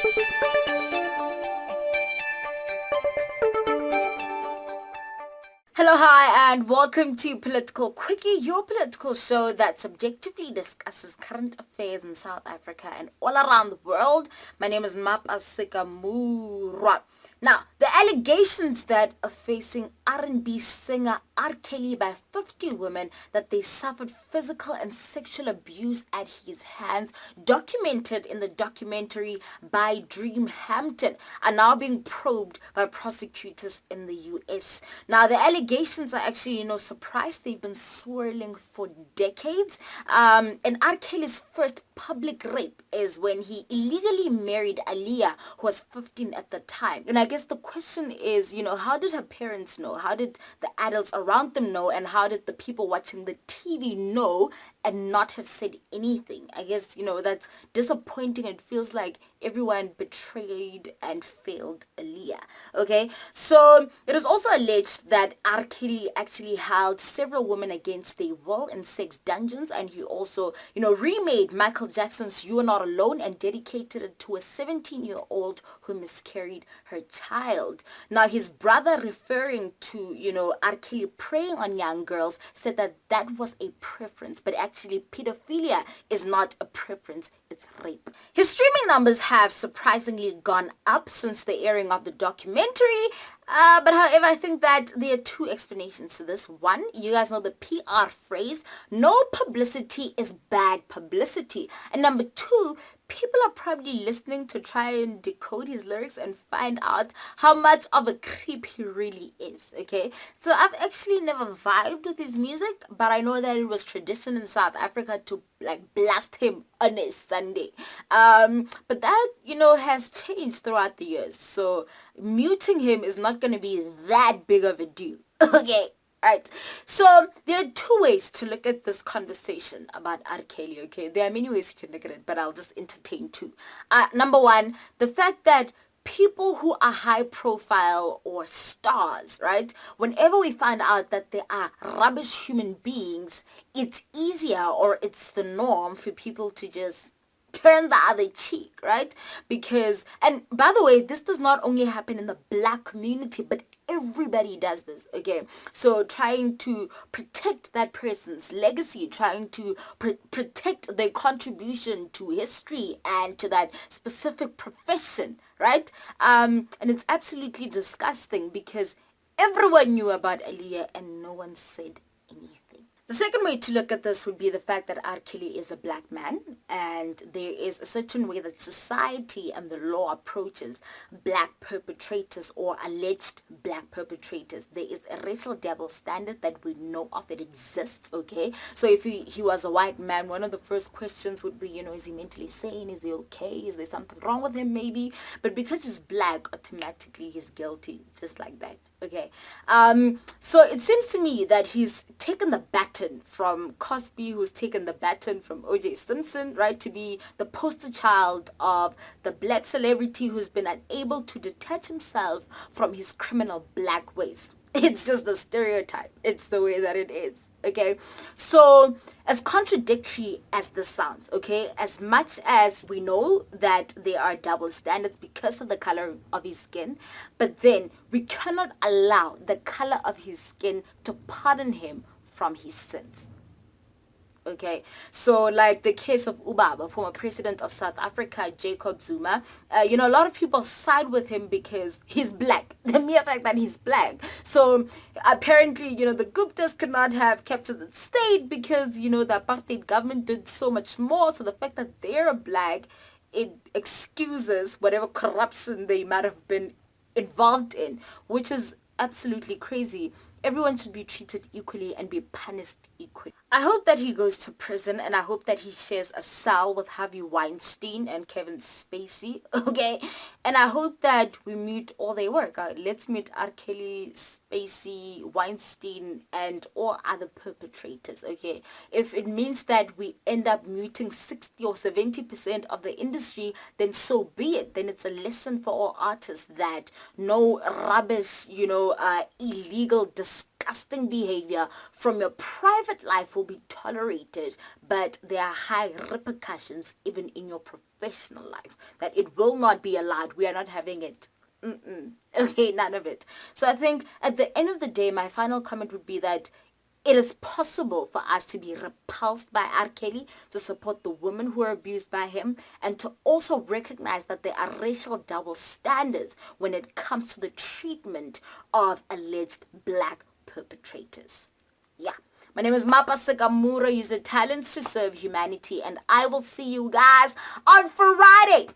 Hello, hi, and welcome to Political Quickie, your political show that subjectively discusses current affairs in South Africa and all around the world. My name is Mapa Sikamura. Now, the allegations that are facing R&B singer R. Kelly by 50 women that they suffered physical and sexual abuse at his hands, documented in the documentary by Dream Hampton, are now being probed by prosecutors in the US. Now, the allegations are actually, surprised. They've been swirling for decades. And R. Kelly's first public rape is when he illegally married Aaliyah, who was 15 at the time. And I guess the question is, how did her parents know? How did the adults around them know? And how did the people watching the TV know and not have said anything? I guess, that's disappointing. It feels like everyone betrayed and failed Aaliyah. Okay, so it is also alleged that R. Kelly actually held several women against their will in sex dungeons, and he also, remade Michael Jackson's You Are Not Alone and dedicated it to a 17-year-old who miscarried her child. Now, his brother, referring to, R. Kelly preying on young girls, said that that was a preference, but actually pedophilia is not a preference, it's rape. His streaming numbers have surprisingly gone up since the airing of the documentary, but however, I think that there are two explanations to this. One, you guys know the PR phrase, no publicity is bad publicity. And number two, people are probably listening to try and decode his lyrics and find out how much of a creep he really is, okay? So I've actually never vibed with his music, but I know that it was tradition in South Africa to blast him on a Sunday. But that, has changed throughout the years. So muting him is not going to be that big of a deal, okay? Right. So there are two ways to look at this conversation about R. Kelly, okay? There are many ways you can look at it, but I'll just entertain two. Number one, the fact that people who are high profile or stars, right? Whenever we find out that they are rubbish human beings, it's easier or it's the norm for people to just turn the other cheek, right? Because, and by the way, this does not only happen in the black community, but everybody does this, okay? So trying to protect that person's legacy, trying to protect their contribution to history and to that specific profession, right? And it's absolutely disgusting because everyone knew about Aaliyah and no one said anything. The second way to look at this would be the fact that R. Kelly is a black man, and there is a certain way that society and the law approaches black perpetrators or alleged black perpetrators. There is a racial double standard that we know of. It exists, okay? So if he was a white man, one of the first questions would be, is he mentally sane? Is he okay? Is there something wrong with him maybe? But because he's black, automatically he's guilty, just like that. Okay, so it seems to me that he's taken the baton from Cosby, who's taken the baton from O.J. Simpson, right, to be the poster child of the black celebrity who's been unable to detach himself from his criminal black ways. It's just the stereotype. It's the way that it is. Okay, so as contradictory as this sounds, okay, as much as we know that there are double standards because of the color of his skin, but then we cannot allow the color of his skin to pardon him from his sins. Okay, so like the case of Ubaba, former president of South Africa, Jacob Zuma, a lot of people side with him because he's black. The mere fact that he's black. So apparently, the Guptas could not have kept to the state because, the apartheid government did so much more. So the fact that they're black, it excuses whatever corruption they might have been involved in, which is absolutely crazy. Everyone should be treated equally and be punished equally. I hope that he goes to prison, and I hope that he shares a cell with Harvey Weinstein and Kevin Spacey, okay? And I hope that we mute all their work. Let's mute R. Kelly, Spacey, Weinstein, and all other perpetrators, okay? If it means that we end up muting 60 or 70% of the industry, then so be it. Then it's a lesson for all artists that no rubbish, illegal, disgusting disgusting behavior from your private life will be tolerated, but there are high repercussions even in your professional life, that it will not be allowed. We are not having it. Okay, none of it. So I think at the end of the day, my final comment would be that it is possible for us to be repulsed by R. Kelly, to support the women who are abused by him, and to also recognize that there are racial double standards when it comes to the treatment of alleged black perpetrators. Yeah. My name is Mapa Sakamura. Use your talents to serve humanity, and I will see you guys on Friday.